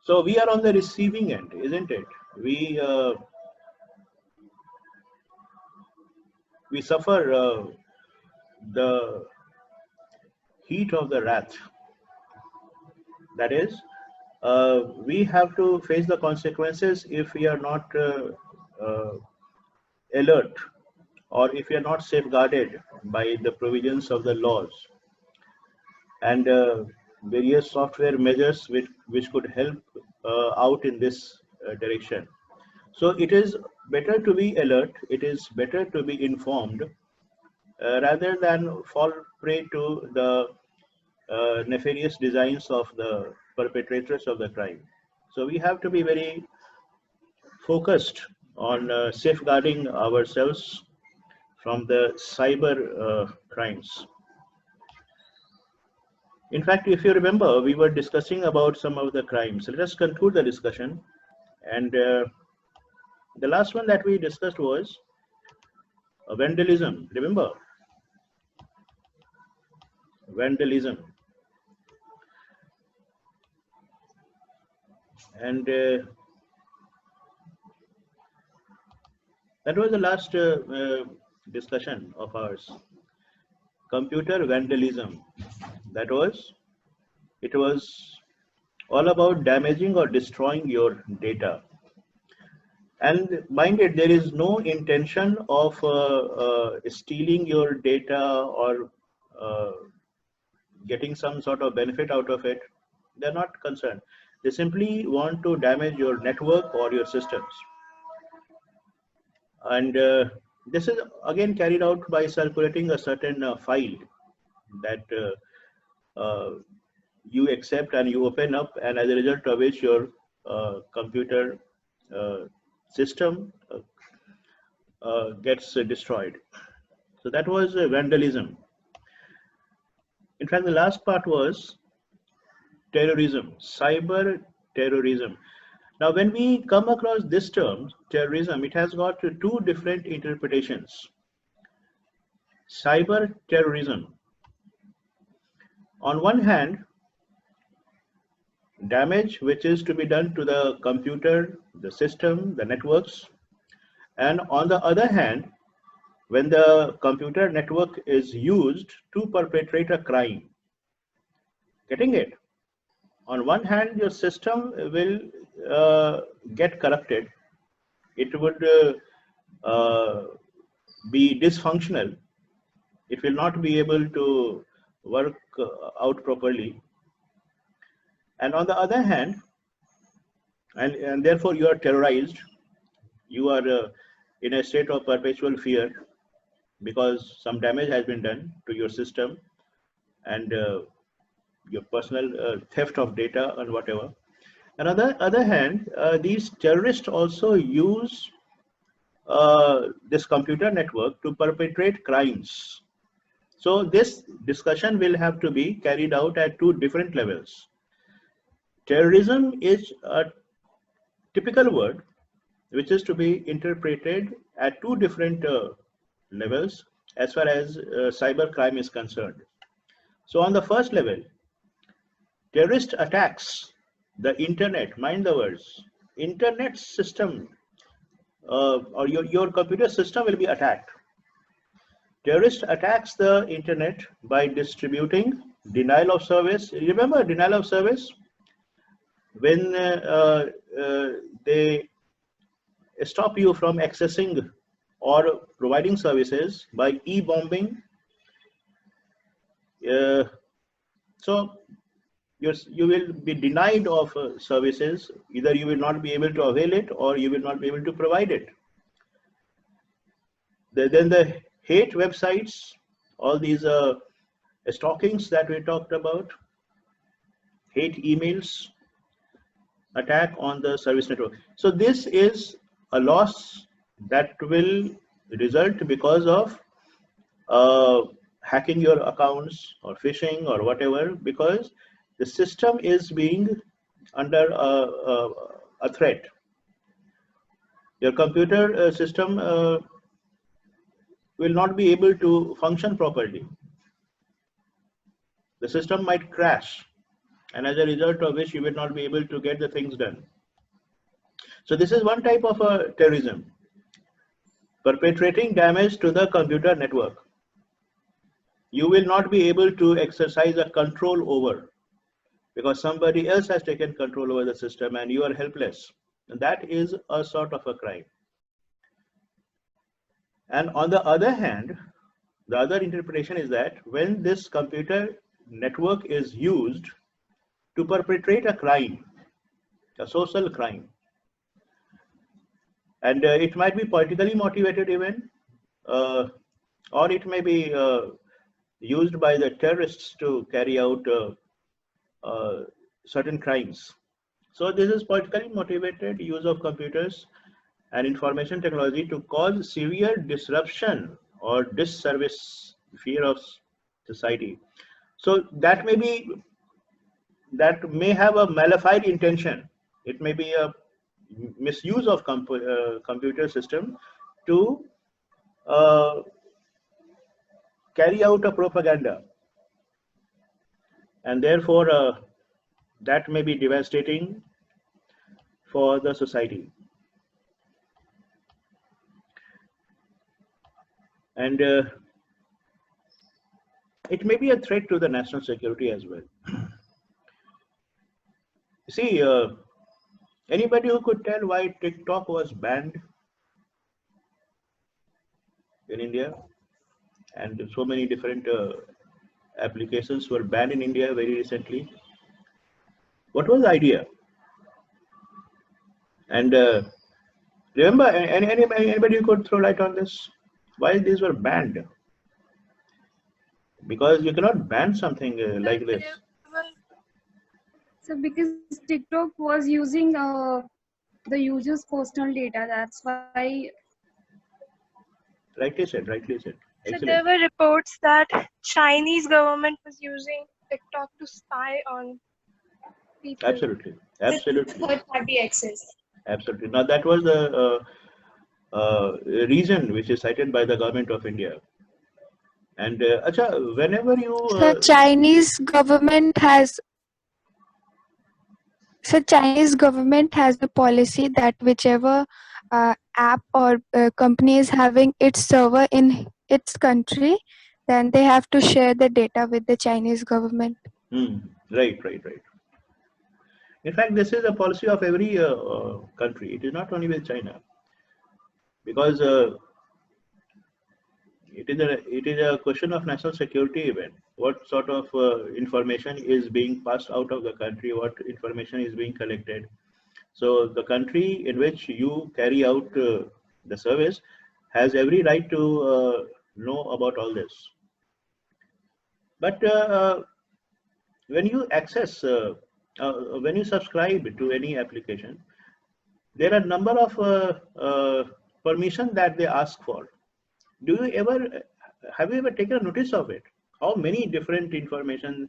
So we are on the receiving end, isn't it? We suffer the heat of the wrath. That is, we have to face the consequences if we are not uh, alert, or if we are not safeguarded by the provisions of the laws and various software measures which could help out in this direction. So it is better to be alert, it is better to be informed rather than fall prey to the nefarious designs of the perpetrators of the crime. So we have to be very focused on safeguarding ourselves from the cyber crimes. In fact, if you remember, we were discussing about some of the crimes. Let us conclude the discussion. And the last one that we discussed was vandalism. Remember? Vandalism. And that was the last discussion of ours. Computer vandalism. It was all about damaging or destroying your data. And mind it, there is no intention of stealing your data or getting some sort of benefit out of it. They're not concerned. They simply want to damage your network or your systems. And this is again carried out by circulating a certain file that you accept and you open up, and as a result of which your computer system gets destroyed. So that was vandalism. In fact, the last part was terrorism, cyber terrorism. Now, when we come across this term, terrorism, it has got two different interpretations. Cyber terrorism. On one hand, damage which is to be done to the computer, the system, the networks. And on the other hand, when the computer network is used to perpetrate a crime. Getting it? On one hand, your system will get corrupted. It would be dysfunctional. It will not be able to work out properly. And on the other hand, and therefore you are terrorized, you are in a state of perpetual fear because some damage has been done to your system and your personal theft of data and whatever. And on the other hand, these terrorists also use this computer network to perpetrate crimes. So this discussion will have to be carried out at two different levels. Terrorism is a typical word which is to be interpreted at two different levels as far as cyber crime is concerned. So on the first level, terrorist attacks the internet, mind the words, internet system or your computer system will be attacked. Terrorist attacks the internet by distributing denial of service. Remember denial of service? When they stop you from accessing or providing services by e-bombing. So you will be denied of services. Either you will not be able to avail it or you will not be able to provide it. Then the hate websites, all these stalkings that we talked about, hate emails, attack on the service network. So this is a loss that will result because of hacking your accounts or phishing or whatever, because the system is being under a threat. Your computer system will not be able to function properly. The system might crash. and as a result of which you will not be able to get the things done. So this is one type of terrorism, perpetrating damage to the computer network. You will not be able to exercise a control over, because somebody else has taken control over the system and you are helpless. And that is a sort of a crime. And on the other hand, the other interpretation is that when this computer network is used to perpetrate a crime, a social crime, and it might be politically motivated even, uh, or it may be used by the terrorists to carry out certain crimes. So this is politically motivated use of computers and information technology to cause severe disruption or disservice, fear of society. So that may have a malefied intention. It may be a misuse of computer system to uh, carry out a propaganda, and therefore that may be devastating for the society. And it may be a threat to the national security as well. See, anybody who could tell why TikTok was banned in India, and so many different applications were banned in India very recently? What was the idea? And remember, anybody who could throw light on this? Why these were banned? Because you cannot ban something like this. So because TikTok was using the user's personal data, that's why. Rightly said. Rightly said. So there were reports that Chinese government was using TikTok to spy on people. Absolutely. Absolutely. Third-party access. Absolutely. Now that was the reason which is cited by the government of India. And acha, whenever you The Chinese government has a policy that whichever app or company is having its server in its country, then they have to share the data with the Chinese government. Right. In fact, this is a policy of every country. It is not only with China, because it is a question of national security even. What sort of information is being passed out of the country? What information is being collected? So the country in which you carry out the service has every right to know about all this. But when you access, when you subscribe to any application, there are a number of permissions that they ask for. Have you ever taken notice of it? How many different information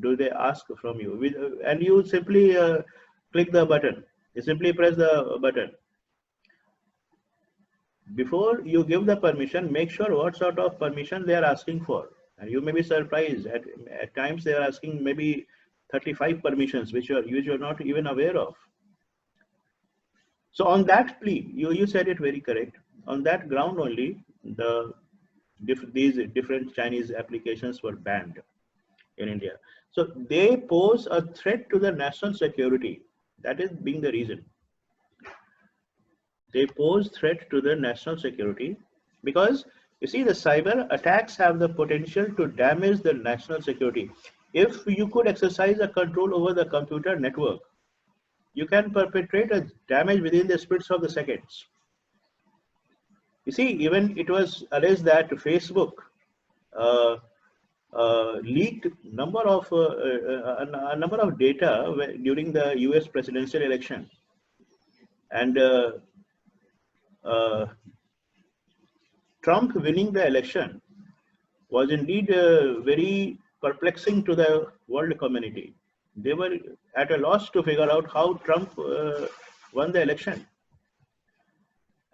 do they ask from you? And you simply click the button. You simply press the button. Before you give the permission, make sure what sort of permission they are asking for. And you may be surprised. At times they are asking maybe 35 permissions, which you're not even aware of. So on that plea, you said it very correct. On that ground only, these different Chinese applications were banned in India. So they pose a threat to the national security. That is being the reason. They pose threat to the national security because you see the cyber attacks have the potential to damage the national security. If you could exercise a control over the computer network, you can perpetrate a damage within the splits of the seconds. You see, even it was alleged that Facebook leaked a number of data during the US presidential election, and Trump winning the election was indeed very perplexing to the world community. They were at a loss to figure out how Trump won the election.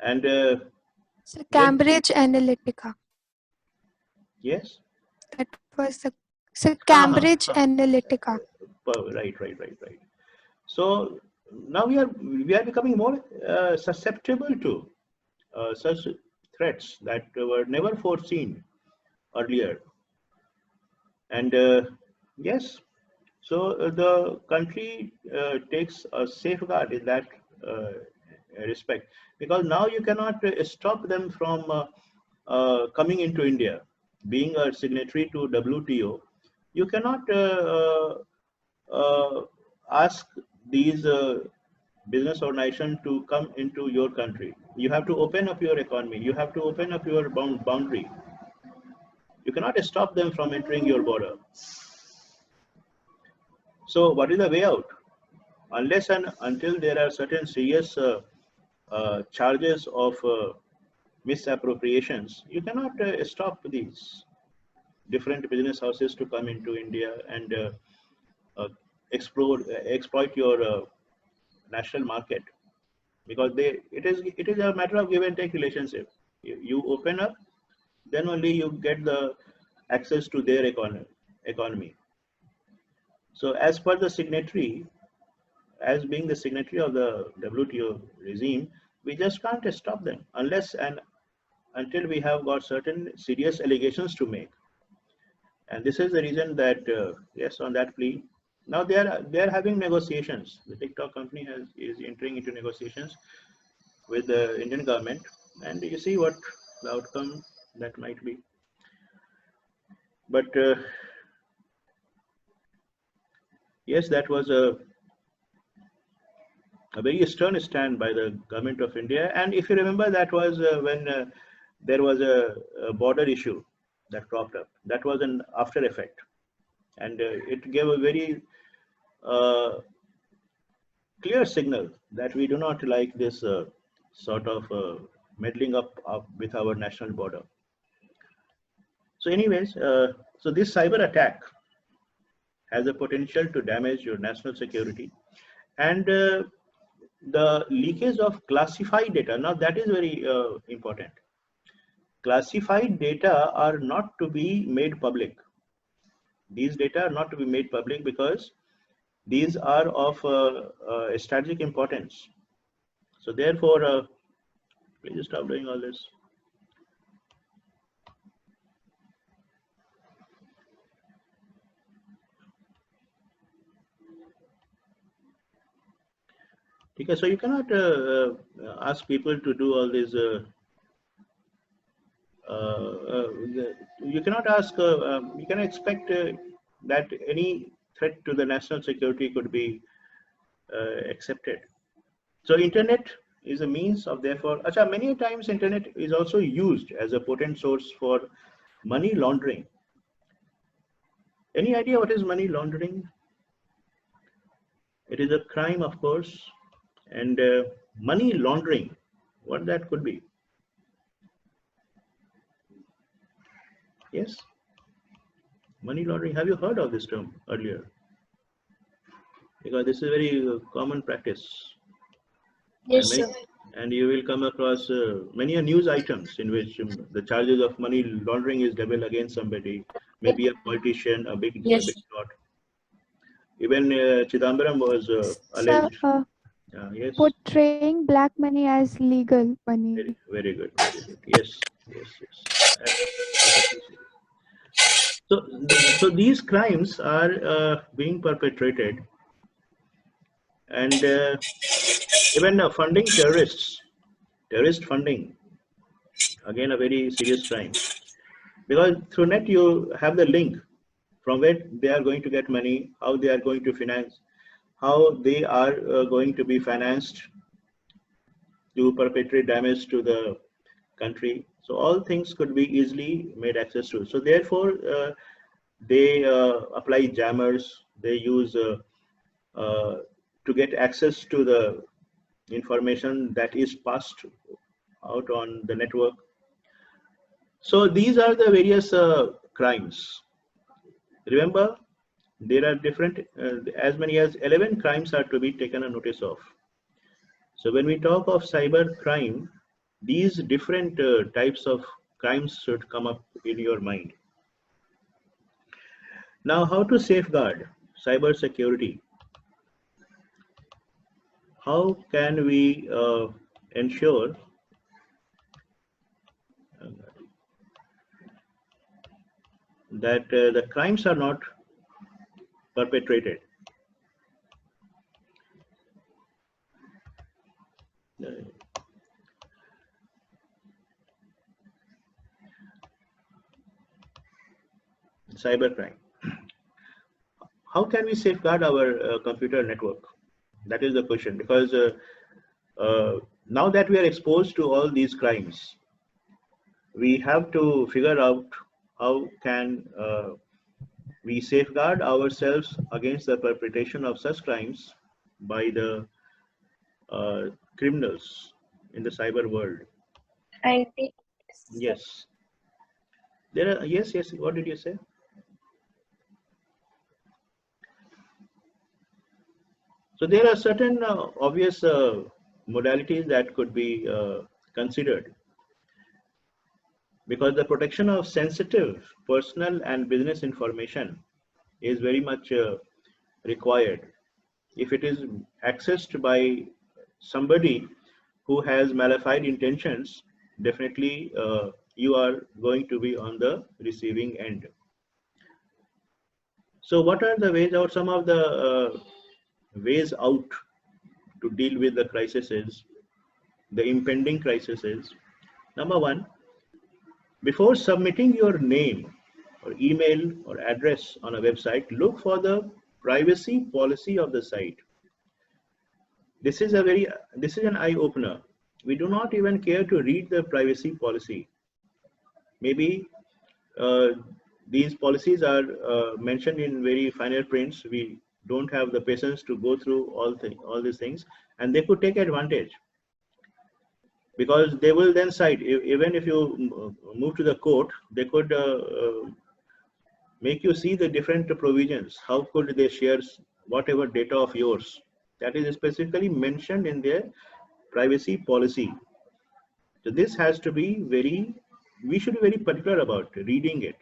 And so Cambridge Analytica. Yes. That was Cambridge Analytica. Right. So now we are becoming more susceptible to such threats that were never foreseen earlier. And yes, so the country takes a safeguard in that respect, because now you cannot stop them from coming into India. Being a signatory to WTO, you cannot ask these business organizations to come into your country. You have to open up your economy. You have to open up your boundary. You cannot stop them from entering your border. So what is the way out? Unless and until there are certain serious charges of misappropriations, you cannot stop these different business houses to come into India and uh, exploit your national market, because it is a matter of give and take relationship. You open up, then only you get the access to their economy. So as per the signatory, as being the signatory of the WTO regime, we just can't stop them unless and until we have got certain serious allegations to make. And this is the reason that yes, on that plea, now they are having negotiations. The TikTok company is entering into negotiations with the Indian government, and you see what the outcome that might be. But yes, that was a very stern stand by the government of India. And if you remember, that was when there was a border issue that cropped up. That was an after effect, and it gave a very clear signal that we do not like this sort of meddling up with our national border. So anyways, so this cyber attack has a potential to damage your national security, and the leakage of classified data, now that is very important. Classified data are not to be made public. These data are not to be made public because these are of strategic importance. So therefore, please stop doing all this. Okay, so you cannot ask people to do all this. You cannot ask. You can expect that any threat to the national security could be accepted. So internet is a means of, therefore, many times internet is also used as a potent source for money laundering. Any idea what is money laundering? It is a crime, of course, and money laundering, what that could be? Yes, money laundering. Have you heard of this term earlier? Because this is a very common practice. Yes, sir. And you will come across many news items in which the charges of money laundering is leveled against somebody, maybe a politician, a big shot. Even Chidambaram was alleged. Yes. Portraying black money as legal money. Very good. Yes. So these crimes are being perpetrated, and even funding terrorist funding, again a very serious crime, because through net you have the link from where they are going to get money, how they are going to finance, how they are going to be financed to perpetrate damage to the country. So all things could be easily made access to. So therefore, they apply jammers. They use to get access to the information that is passed out on the network. So these are the various crimes. Remember, there are different, as many as 11 crimes are to be taken a notice of. So when we talk of cyber crime, these different types of crimes should come up in your mind. Now, how to safeguard? cyber security, how can we ensure that the crimes are not perpetrated? Cybercrime. How can we safeguard our computer network? That is the question, because now that we are exposed to all these crimes, we have to figure out how can we safeguard ourselves against the perpetration of such crimes by the criminals in the cyber world. Yes. There are, yes, yes. What did you say? So there are certain obvious modalities that could be considered, because the protection of sensitive personal and business information is very much required. If it is accessed by somebody who has malified intentions, definitely you are going to be on the receiving end. So what are the ways out? Some of the ways out to deal with the crises, the impending crises. Number one, before submitting your name or email or address on a website, look for the privacy policy of the site. This is an eye opener. We do not even care to read the privacy policy. Maybe these policies are mentioned in very finer prints. We don't have the patience to go through all these things, and they could take advantage, because they will then cite, even if you move to the court, they could make you see the different provisions. How could they share whatever data of yours that is specifically mentioned in their privacy policy? So this has to be we should be very particular about reading it,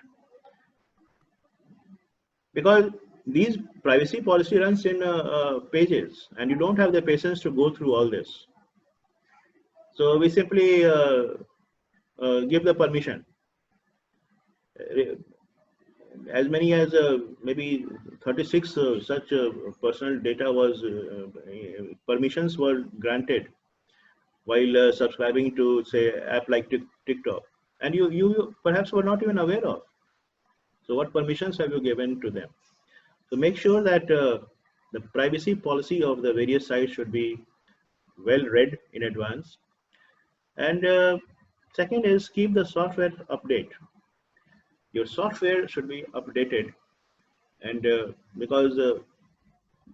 because these privacy policy runs in pages, and you don't have the patience to go through all this. So we simply give the permission. As many as maybe 36 such personal data was permissions were granted while subscribing to, say, app like TikTok, and you perhaps were not even aware of. So what permissions have you given to them? So make sure that the privacy policy of the various sites should be well read in advance. And second is, keep the software update. Your software should be updated, and because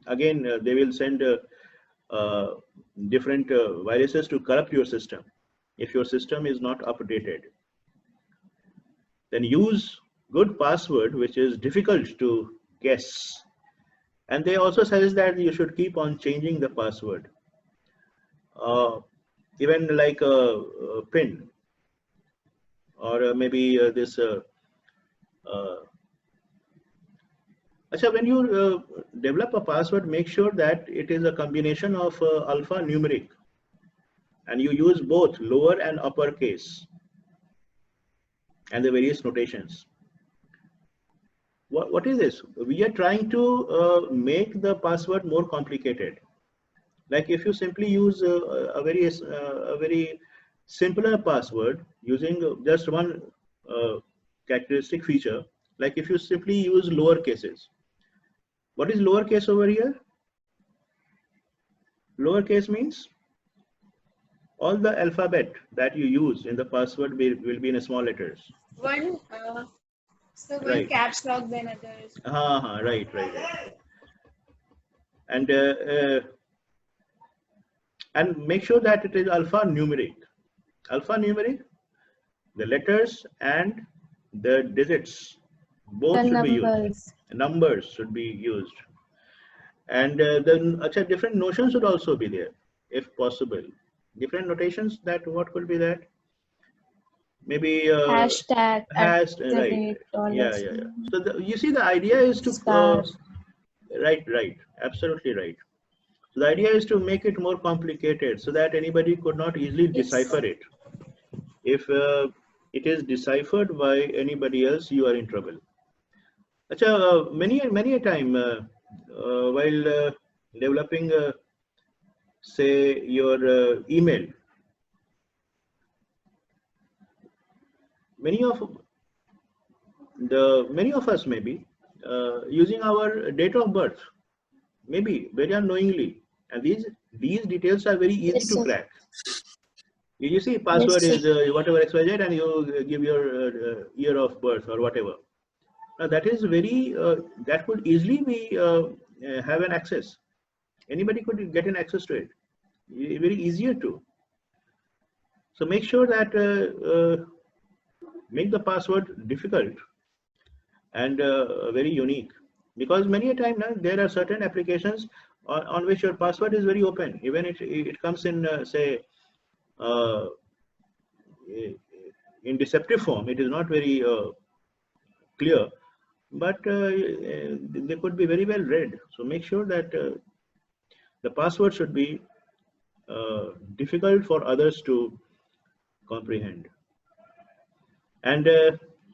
again they will send different viruses to corrupt your system. If your system is not updated, then use good password which is difficult to guess. And they also suggest that you should keep on changing the password, even like a PIN, or maybe this when you develop a password, make sure that it is a combination of alphanumeric, and you use both lower and uppercase and the various notations. What is this? We are trying to make the password more complicated. Like if you simply use a very simpler password using just one characteristic feature, like if you simply use lower cases. What is lowercase over here? Lowercase means all the alphabet that you use in the password will be in small letters. One Right. caps lock, then others. Right. And make sure that it is alphanumeric. Alphanumeric, the letters and the digits both should be used. Numbers should be used, and then different notions should also be there, if possible. Different notations. That what could be that? Maybe Hashtag. right. Yeah. So you see, the idea is to Right, absolutely right. So the idea is to make it more complicated so that anybody could not easily decipher it. If it is deciphered by anybody else, you are in trouble. Acha, many a time while developing, say, your email, many of many of us maybe using our date of birth, maybe very unknowingly, and these details are very easy to crack. You see, password is whatever XYZ, and you give your year of birth or whatever. Now that is very that could easily be have an access. Anybody could get an access to it. Very easier to. So make sure that make the password difficult and very unique, because many a time now there are certain applications on which your password is very open. Even it comes in say uh, in deceptive form. It is not very clear, but they could be very well read. So make sure that the password should be difficult for others to comprehend. And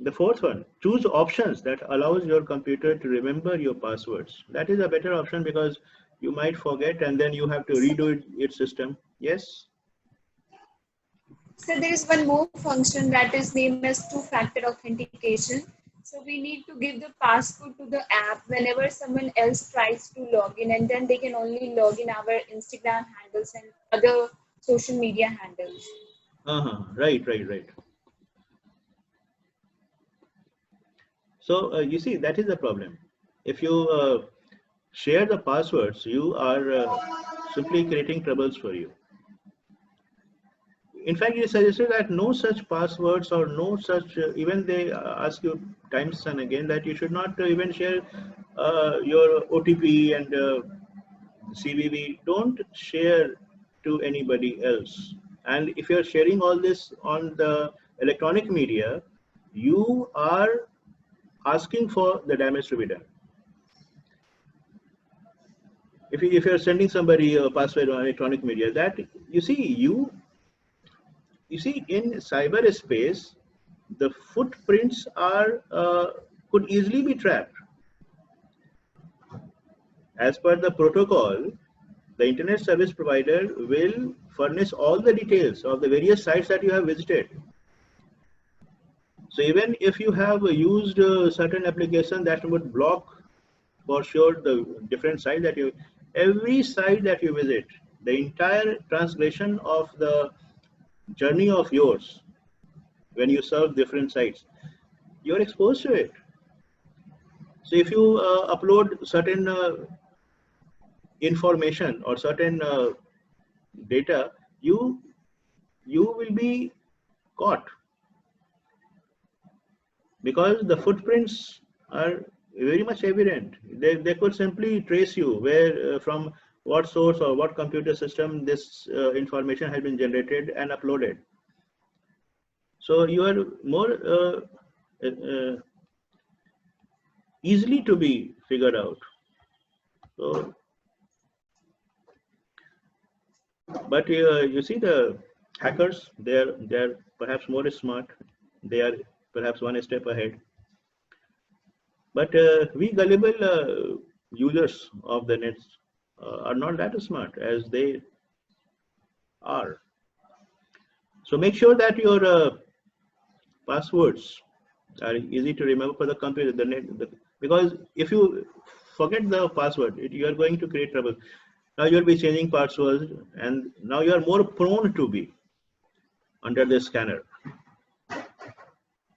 the fourth one, choose options that allows your computer to remember your passwords. That is a better option because you might forget and then you have to redo its system. Yes? So there is one more function that is named as two-factor authentication. So we need to give the passcode to the app whenever someone else tries to log in, and then they can only log in our Instagram handles and other social media handles. Right. So you see, that is the problem. If you share the passwords, you are simply creating troubles for you. In fact, it is suggested that no such passwords or no such, even they ask you times and again that you should not even share your OTP and CVV. Don't share to anybody else. And if you're sharing all this on the electronic media, you are asking for the damage to be done. If you're sending somebody a password on electronic media, that you see in cyberspace, the footprints are could easily be tracked. As per the protocol, the internet service provider will furnish all the details of the various sites that you have visited. So even if you have used certain application that would block for sure the different site that you, every site that you visit, the entire translation of the journey of yours when you serve different sites, you're exposed to it. So if you upload certain information or certain data, you will be caught, because the footprints are very much evident. They could simply trace you where from what source or what computer system this information has been generated and uploaded. So you are more easily to be figured out. So, but you see the hackers, they're perhaps more smart. They are perhaps one step ahead. But we gullible users of the nets are not that smart as they are. So make sure that your passwords are easy to remember for the computer, because if you forget the password, you are going to create trouble. Now you'll be changing passwords, and now you are more prone to be under the scanner.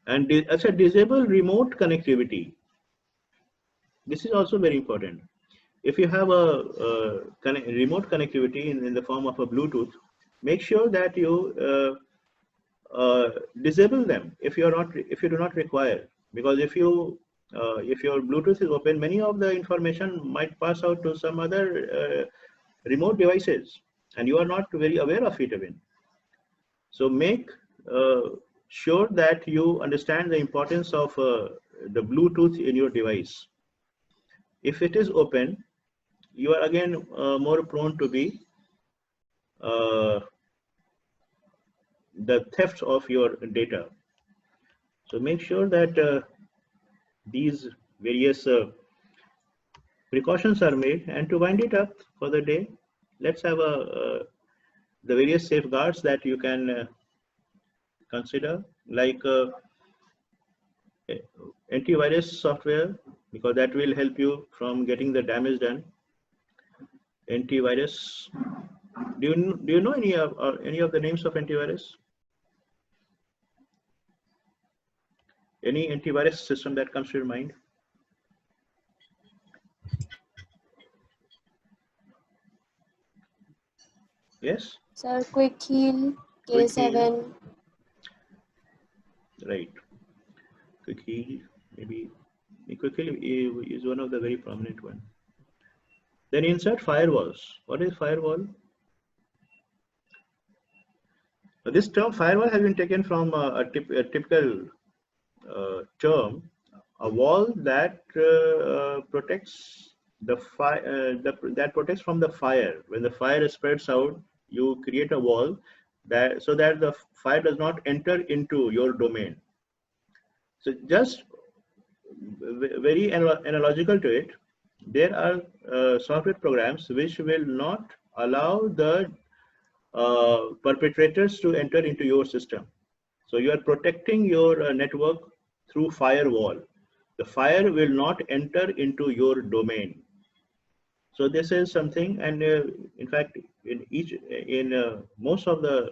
And as a disable remote connectivity, this is also very important. If you have a remote connectivity in the form of a Bluetooth, make sure that you disable them if you do not require, because if your Bluetooth is open, many of the information might pass out to some other remote devices, and you are not very aware of it even. So make sure that you understand the importance of the Bluetooth in your device. If it is open, you are again more prone to be the theft of your data. So make sure that these various precautions are made. And to wind it up for the day, let's have the various safeguards that you can consider, like antivirus software, because that will help you from getting the damage done. Antivirus. Do you know any of the names of antivirus? Any antivirus system that comes to your mind? Yes. Sir, Quick Heal, Quick Heal. K7. Right. Quick Heal, maybe. Quick Heal is one of the very prominent one. Then insert firewalls. What is firewall? This term firewall has been taken from a typical term, a wall that protects the fire, that protects from the fire. When the fire spreads out, you create a wall that so that the fire does not enter into your domain. So just very analogical to it, there are software programs which will not allow the perpetrators to enter into your system. So you are protecting your network through firewall. The fire will not enter into your domain. So this is something, and in fact, in most of the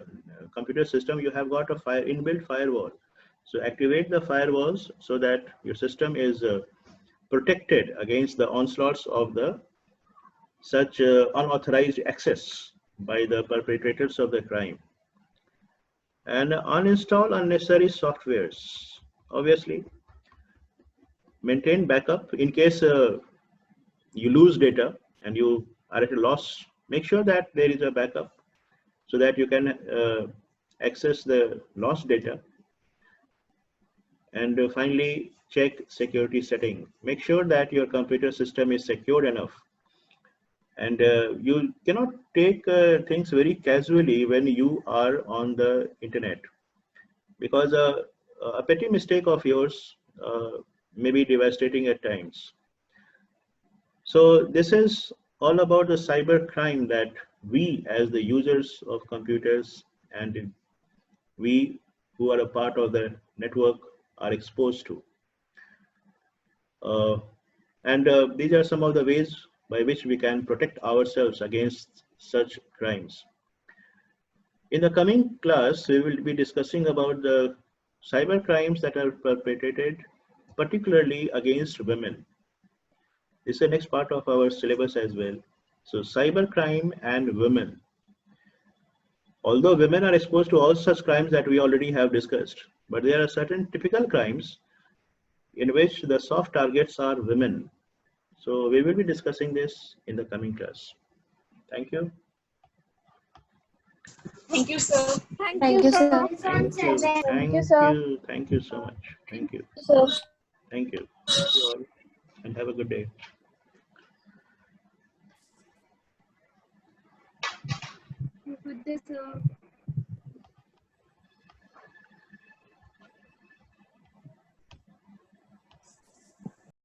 computer system, you have got a inbuilt firewall. So activate the firewalls so that your system is protected against the onslaughts of the such unauthorized access by the perpetrators of the crime. And uninstall unnecessary softwares. Obviously, maintain backup in case you lose data and you are at a loss. Make sure that there is a backup so that you can access the lost data. And finally, check security setting. Make sure that your computer system is secure enough. And you cannot take things very casually when you are on the internet, because a petty mistake of yours may be devastating at times. So this is all about the cyber crime that we as the users of computers and we who are a part of the network are exposed to. And these are some of the ways by which we can protect ourselves against such crimes. In the coming class, we will be discussing about the cyber crimes that are perpetrated particularly against women. This is the next part of our syllabus as well. So cyber crime and women. Although women are exposed to all such crimes that we already have discussed, but there are certain typical crimes in which the soft targets are women. So we will be discussing this in the coming class. Thank you. Thank you, sir. Thank you, sir. Thank you. Thank you, sir. Thank you so much. Thank you. Sir. Thank you. Thank you all, and have a good day. Good day, sir.